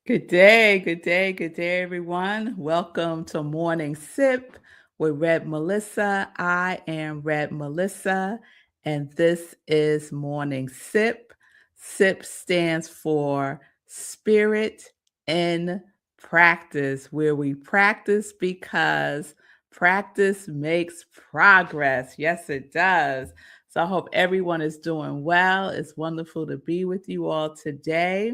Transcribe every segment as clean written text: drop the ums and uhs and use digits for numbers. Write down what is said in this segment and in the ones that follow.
Good day, everyone. Welcome to Morning Sip with Red Melissa. I am Red Melissa, and this is Morning Sip. SIP stands for Spirit in Practice, where we practice because practice makes progress. Yes, it does. So I hope everyone is doing well. It's wonderful to be with you all today.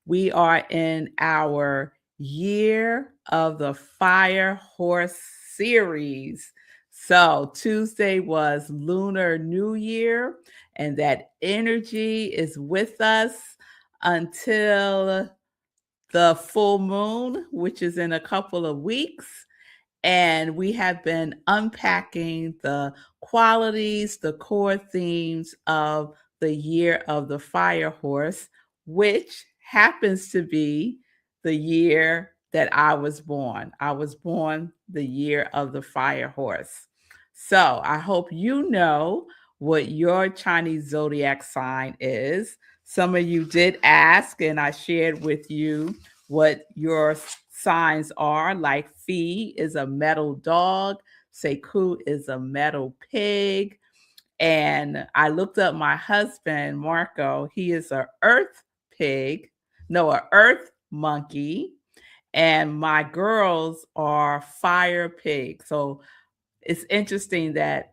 We are in our Year of the Fire Horse series. So Tuesday was Lunar New Year, and that energy is with us until the full moon, which is in a couple of weeks. And we have been unpacking the qualities, the core themes of the year of the fire horse, which happens to be the year that I was born. I was born the year of the fire horse. So I hope you know what your Chinese zodiac sign is. Some of you did ask, and I shared with you what your signs are. Like Fee is a metal dog, Seku is a metal pig. And I looked up my husband, Marco. He is a earth pig, no, a earth monkey. And my girls are fire pigs. So it's interesting that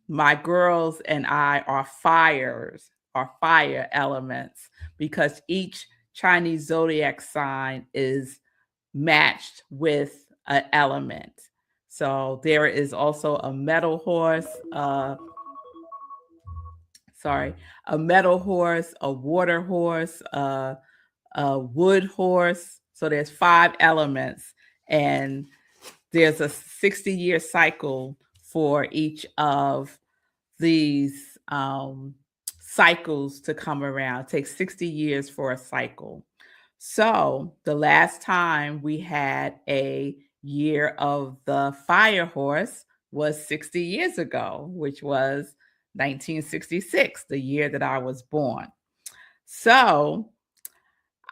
my girls and I are fire elements, because each Chinese zodiac sign is matched with an element. So there is also a metal horse, a metal horse, a water horse, a wood horse. So there's 5 elements, and there's a 60-year cycle for each of these cycles to come around. It takes 60 years for a cycle. So the last time we had a year of the fire horse was 60 years ago, which was 1966, the year that I was born. So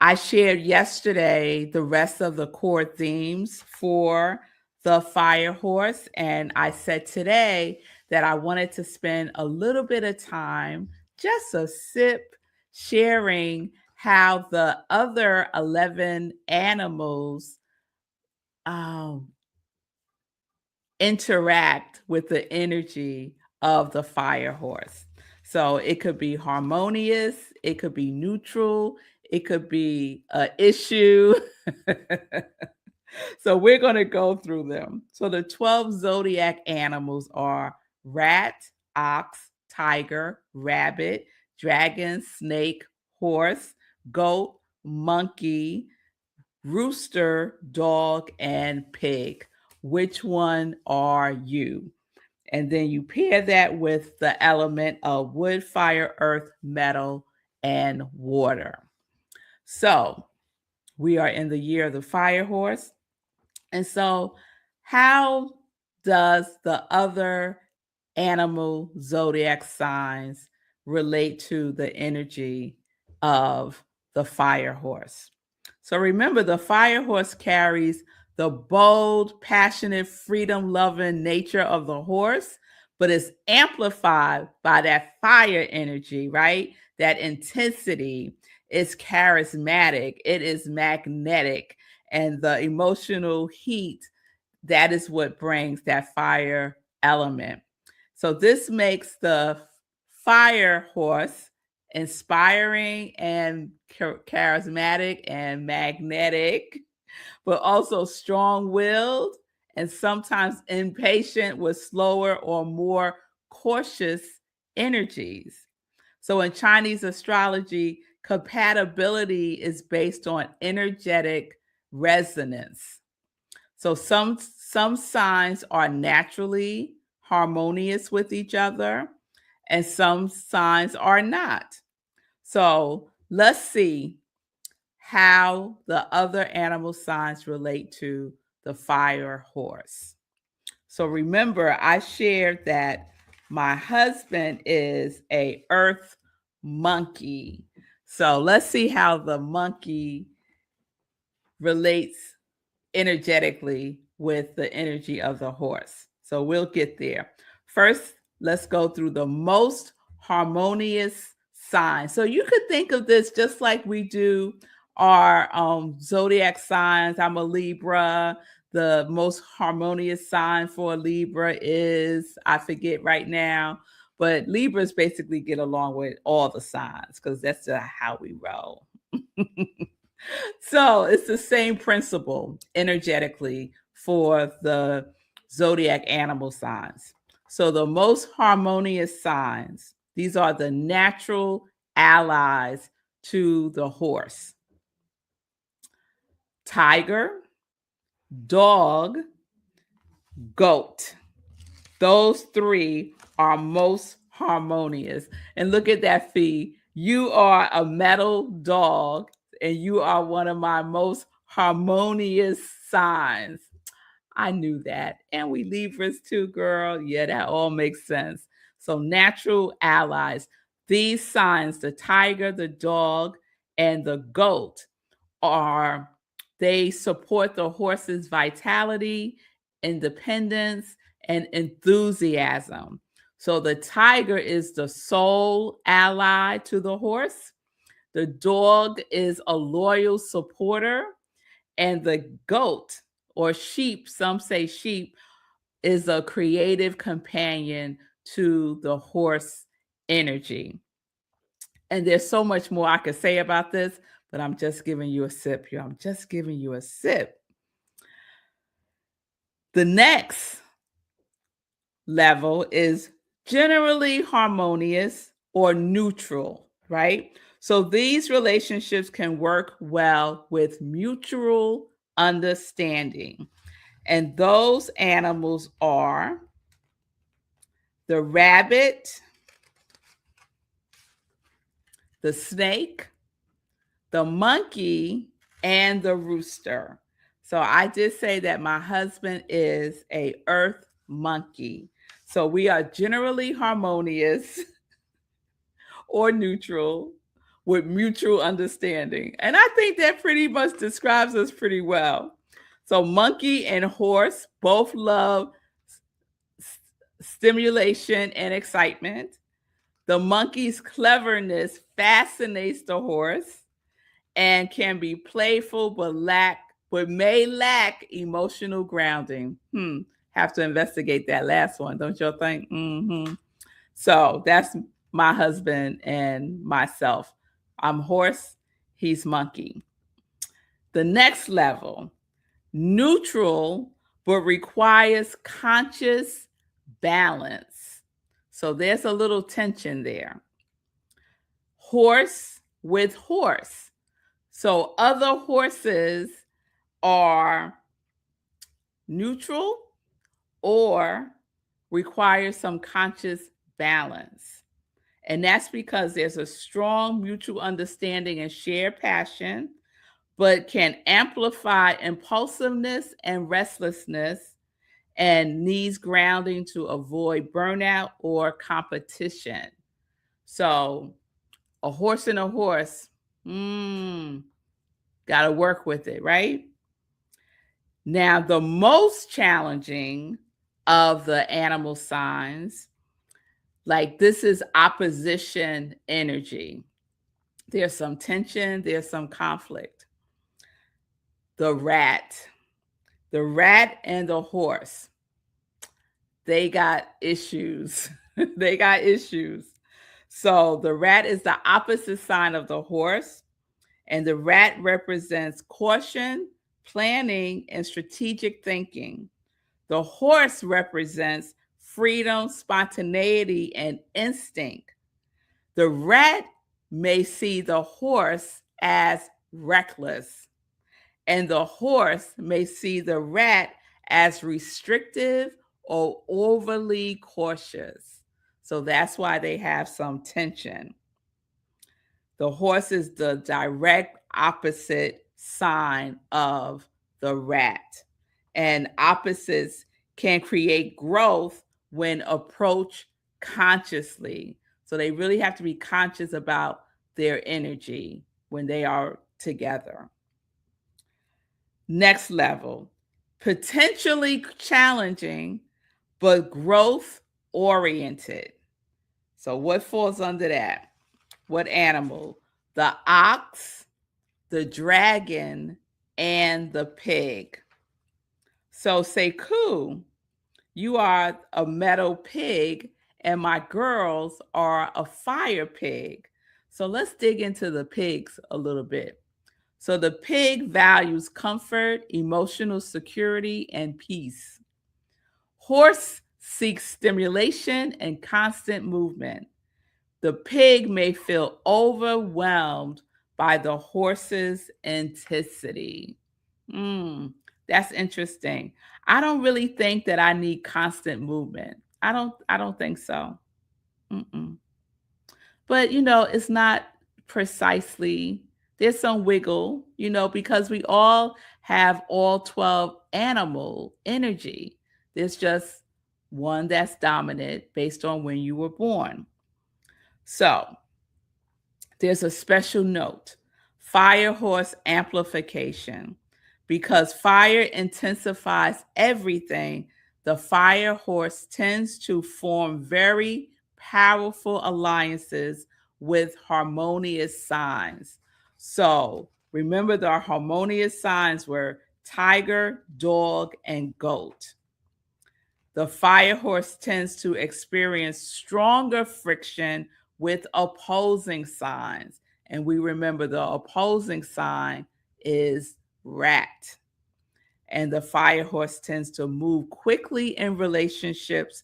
I shared yesterday the rest of the core themes for the fire horse. And I said today that I wanted to spend a little bit of time, just a sip, sharing how the other 11 animals um, interact with the energy of the fire horse. So it could be harmonious, it could be neutral, it could be an issue. So we're going to go through them. So the 12 zodiac animals are rat, ox, tiger, rabbit, dragon, snake, horse, goat, monkey, rooster, dog, and pig. Which one are you? And then you pair that with the element of wood, fire, earth, metal, and water. So we are in the year of the fire horse. And so, how does the other animal zodiac signs relate to the energy of the fire horse? So, remember, the fire horse carries the bold, passionate, freedom loving nature of the horse, but it's amplified by that fire energy, right? That intensity. It's charismatic, it is magnetic, and the emotional heat, that is what brings that fire element. So this makes the fire horse inspiring and charismatic and magnetic, but also strong-willed and sometimes impatient with slower or more cautious energies. So in Chinese astrology, compatibility is based on energetic resonance. So some signs are naturally harmonious with each other, and some signs are not. So let's see how the other animal signs relate to the fire horse. So remember, I shared that my husband is a earth monkey. So let's see how the monkey relates energetically with the energy of the horse. So we'll get there. First, let's go through the most harmonious signs. So you could think of this just like we do our zodiac signs. I'm a Libra. The most harmonious sign for a Libra is, I forget right now, but Libras basically get along with all the signs because that's how we roll. So it's the same principle energetically for the zodiac animal signs. So the most harmonious signs, these are the natural allies to the horse: tiger, dog, goat. Those three are most harmonious. And look at that, Fee. You are a metal dog, and you are one of my most harmonious signs. I knew that. And we Libras too, girl. Yeah, that all makes sense. So, natural allies. These signs, the tiger, the dog, and the goat, they support the horse's vitality, independence, and enthusiasm. So the tiger is the sole ally to the horse. The dog is a loyal supporter. And the goat, or sheep, some say sheep, is a creative companion to the horse energy. And there's so much more I could say about this, but I'm just giving you a sip here. I'm just giving you a sip. The next level is generally harmonious or neutral, right? So these relationships can work well with mutual understanding. And those animals are the rabbit, the snake, the monkey, and the rooster. So I did say that my husband is a earth monkey. So we are generally harmonious or neutral with mutual understanding. And I think that pretty much describes us pretty well. So monkey and horse both love stimulation and excitement. The monkey's cleverness fascinates the horse and can be playful but may lack emotional grounding. Have to investigate that last one, don't you think? So that's my husband and myself. I'm horse, he's monkey. The next level, neutral, but requires conscious balance. So there's a little tension there. Horse with horse. So other horses are neutral or require some conscious balance. And that's because there's a strong mutual understanding and shared passion, but can amplify impulsiveness and restlessness and needs grounding to avoid burnout or competition. So a horse and a horse, got to work with it, right? Now, the most challenging of the animal signs, like this is opposition energy. There's some tension, there's some conflict. The rat and the horse, they got issues. They got issues. So the rat is the opposite sign of the horse, and the rat represents caution, planning, and strategic thinking. The horse represents freedom, spontaneity, and instinct. The rat may see the horse as reckless, and the horse may see the rat as restrictive or overly cautious. So that's why they have some tension. The horse is the direct opposite sign of the rat. And opposites can create growth when approached consciously. So they really have to be conscious about their energy when they are together. Next level, potentially challenging, but growth oriented. So, what falls under that? What animal? The ox, the dragon, and the pig. So, Sekou, you are a meadow pig, and my girls are a fire pig. So, let's dig into the pigs a little bit. So, the pig values comfort, emotional security, and peace. Horse seeks stimulation and constant movement. The pig may feel overwhelmed by the horse's intensity. Mm, that's interesting. I don't really think that I need constant movement. I don't think so. Mm-mm. But it's not precisely. There's some wiggle, because we all have all 12 animal energy. There's just one that's dominant based on when you were born. So, there's a special note, fire horse amplification. Because fire intensifies everything, the fire horse tends to form very powerful alliances with harmonious signs. So remember, the harmonious signs were tiger, dog, and goat. The fire horse tends to experience stronger friction with opposing signs. And we remember the opposing sign is rat. And the fire horse tends to move quickly in relationships,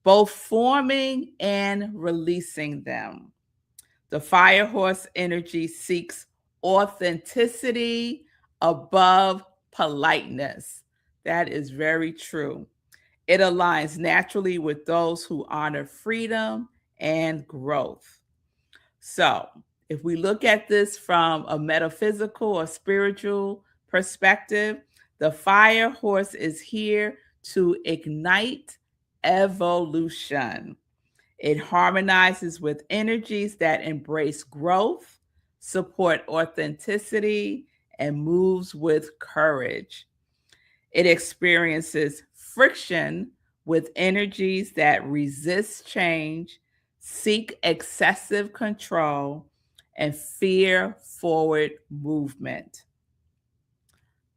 both forming and releasing them. The fire horse energy seeks authenticity above politeness. That is very true. It aligns naturally with those who honor freedom and growth. So, if we look at this from a metaphysical or spiritual perspective, the fire horse is here to ignite evolution. It harmonizes with energies that embrace growth, support authenticity, and moves with courage. It experiences friction with energies that resist change, seek excessive control, and fear forward movement.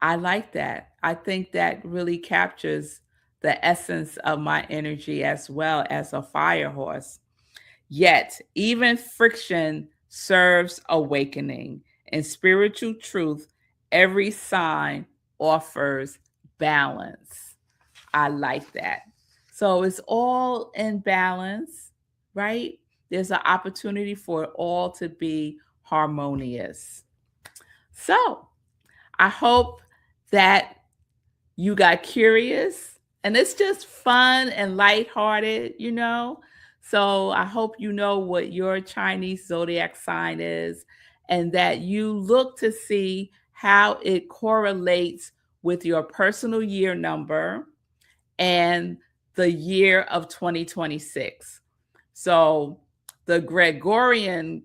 I like that. I think that really captures the essence of my energy as well as a fire horse. Yet, even friction serves awakening. In spiritual truth, every sign offers balance. I like that. So it's all in balance, right? There's an opportunity for it all to be harmonious. So I hope that you got curious, and it's just fun and lighthearted. So I hope you know what your Chinese zodiac sign is, and that you look to see how it correlates with your personal year number and the year of 2026. So the Gregorian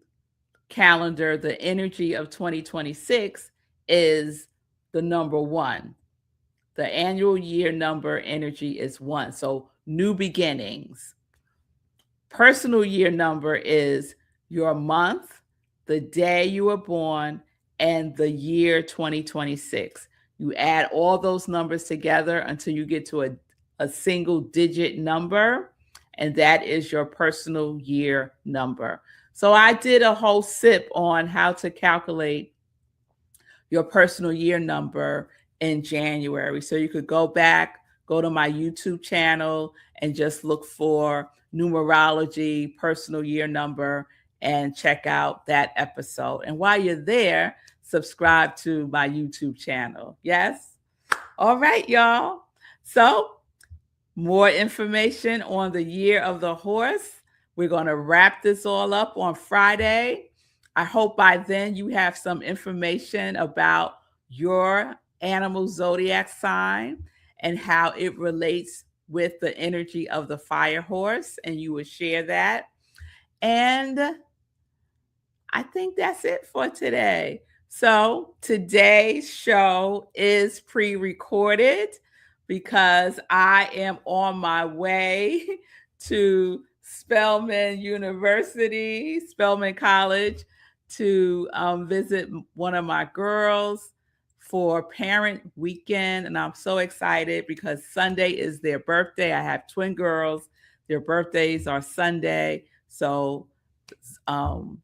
calendar, the energy of 2026 is the number 1. The annual year number energy is 1. So new beginnings. Personal year number is your month, the day you were born, and the year 2026. You add all those numbers together until you get to a single digit number, and that is your personal year number. So I did a whole sip on how to calculate your personal year number in January. So you could go back, go to my YouTube channel, and just look for numerology, personal year number, and check out that episode. And while you're there, subscribe to my YouTube channel. Yes? All right, y'all. So, more information on the year of the horse. We're going to wrap this all up on Friday. I hope by then you have some information about your animal zodiac sign and how it relates with the energy of the fire horse, and you would share that. And I think that's it for today. So today's show is pre-recorded because I am on my way to Spelman College, to visit one of my girls for parent weekend. And I'm so excited because Sunday is their birthday. I have twin girls. Their birthdays are Sunday. So um,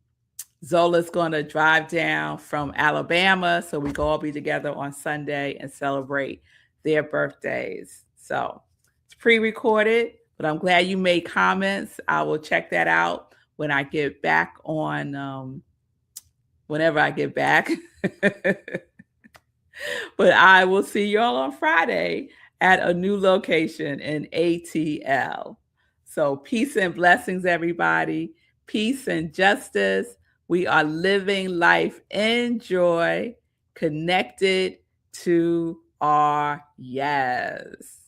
Zola's going to drive down from Alabama, so we can all be together on Sunday and celebrate their birthdays. So it's pre-recorded, but I'm glad you made comments. I will check that out when I get back on, whenever I get back. But I will see y'all on Friday at a new location in ATL. So peace and blessings, everybody. Peace and justice. We are living life in joy, connected to our yes.